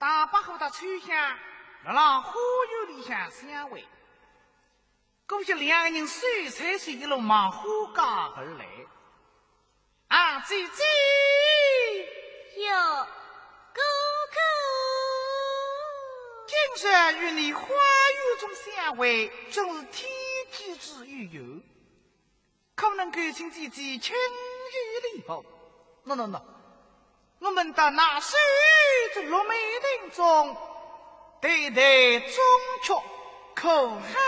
大把后的吹响，让花园里向相会。估计两个人水彩水一路往花家而来。啊，姐姐，哟，哥哥，今日与你花园中相会，真是天机之遇有。可能够请姐姐轻易礼否？喏，我们到那水在落梅林中，对对中秋口嗨。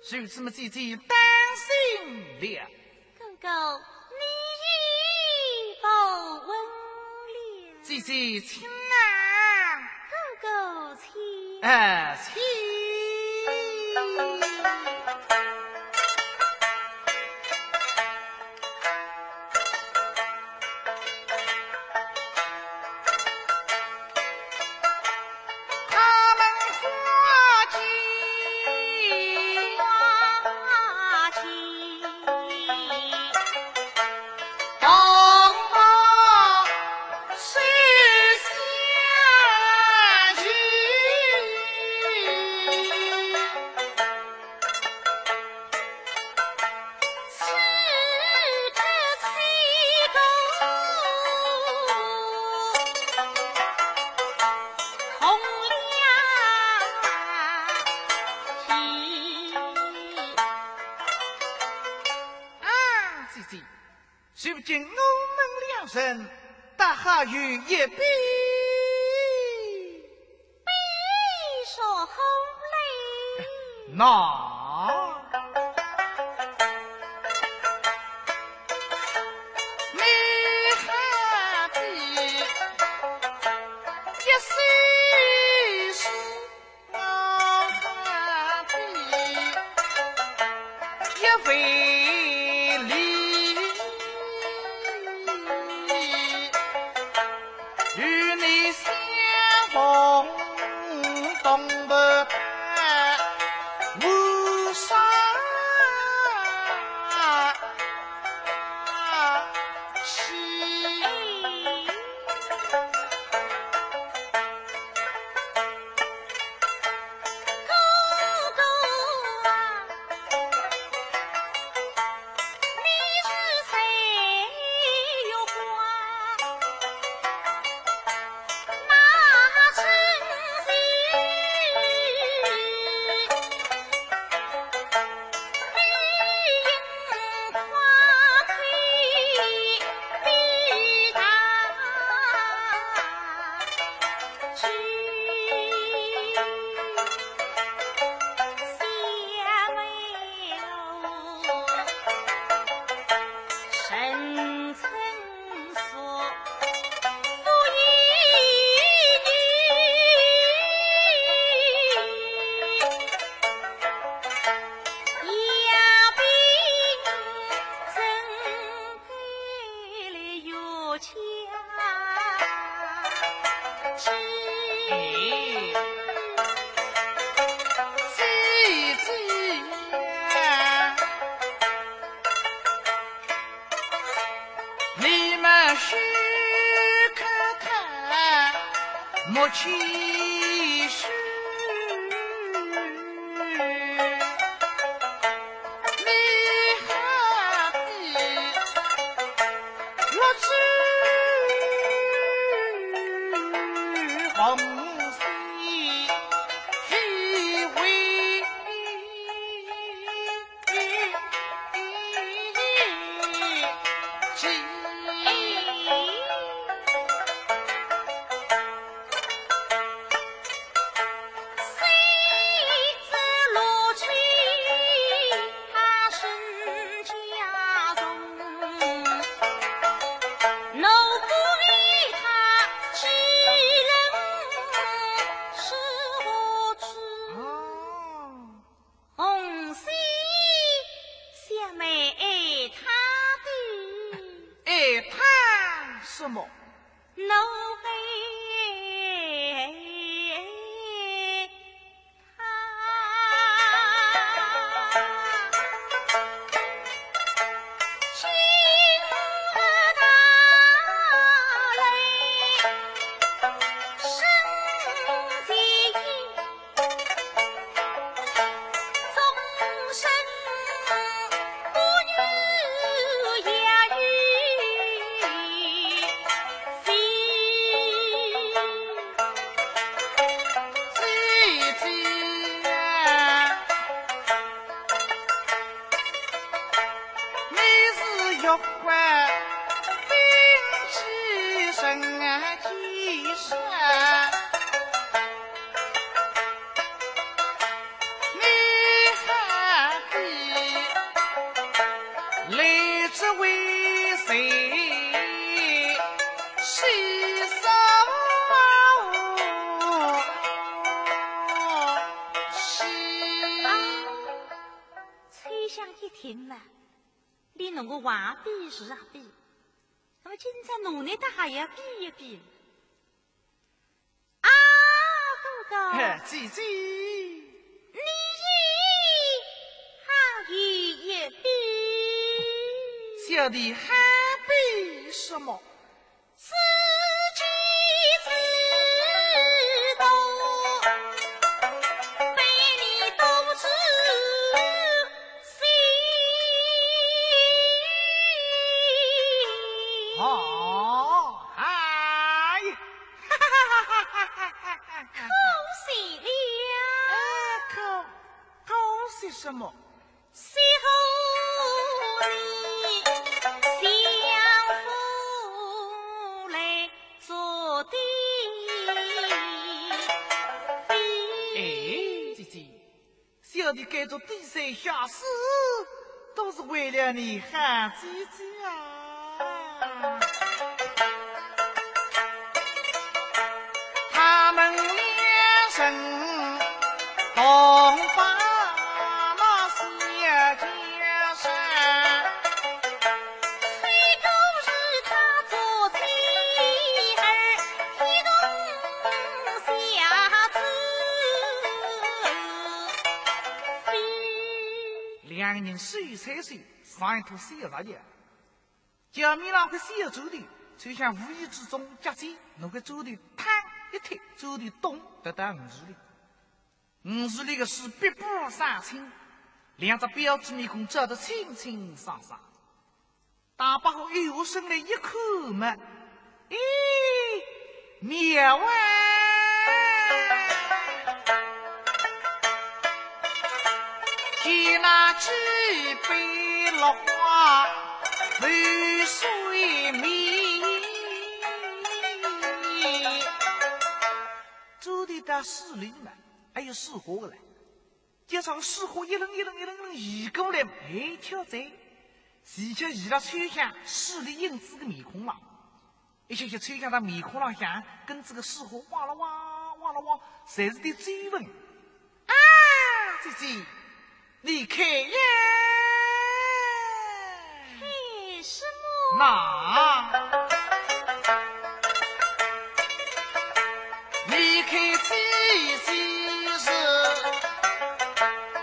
如此么姐姐担心了。哥哥，你已不问了。姐姐请啊。哥哥请。请。如今我们两人大好与一比，说好嘞。那你何必一时说，我何必一为理。与你相逢东北滩，无啥气。哥哥啊，你是谁有花？那真是绿荫花开比大去。你们许可看，莫期许。你何必落枝红丝，非为情。什么？奴婢他心大听了，连侬个话比是啊比，那么今朝农历的还要比一比。啊，哥哥，姐姐，你还有一比，小弟还比什么？自己自懂，被你都知心。哦，哎，哈哈哈哈哈哈哈哈！可惜了，可惜什么？邂逅你相扶来做的哎，姐姐，小弟该做低三下四，都是为了你喊姐姐啊。他们两人同把那小江山，最都是他做妻儿，一同下子两人水，上一头小大爷，脚面上的小走的，就像无意之中夹起，那个走的趟一推，走的咚得到50里的是必步上清，两只标志面孔照得清清爽爽。大把好又生了一口嘛，咦，妙啊！见那几杯落花流水面，走的到市里嘛，还有水货的嘞。加上水货一轮移过来，哎，挑贼，时却移到村乡市里影子的面孔上，一些村乡的面孔上向跟这个水货哇啦哇，侪是的追问啊，姐姐。你看呀，看什么？那你看姐姐是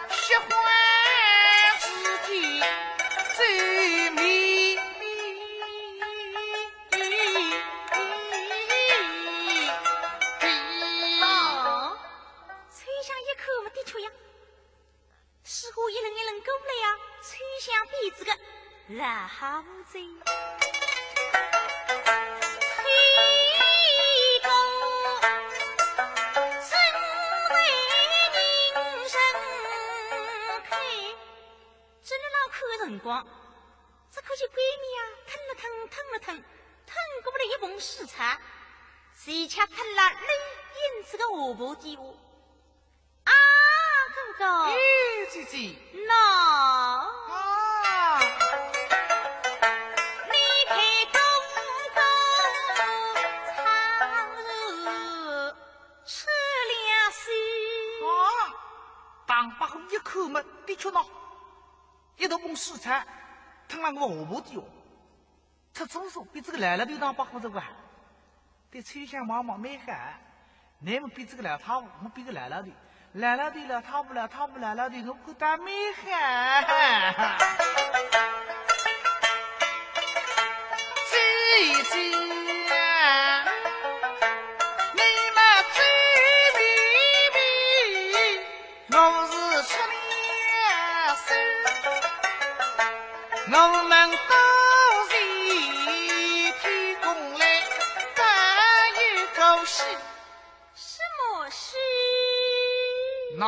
喜欢自己最美哦，吹响一口嘛，的确呀。似乎一轮过来呀，吹响鼻子个老贼，吹动正在凝神看，这里老看的辰光，只看见闺蜜呀，腾过来一盆水茶，谁恰吞了泪印子个下巴底下。哥哥，哎，姐姐，那啊，你陪公公唱歌吃了水，啊，当把后一口嘛，的确喏，一大盆水菜吞了我下巴底下，吃中说比这个来了的当把后这个，对村乡妈妈没喊，你们比这个来他我比个来了的。来了的了，他不来了的，我不但没喊。姐姐，你们最美，我是出了手，我们都是天公来打一口气。什么事？那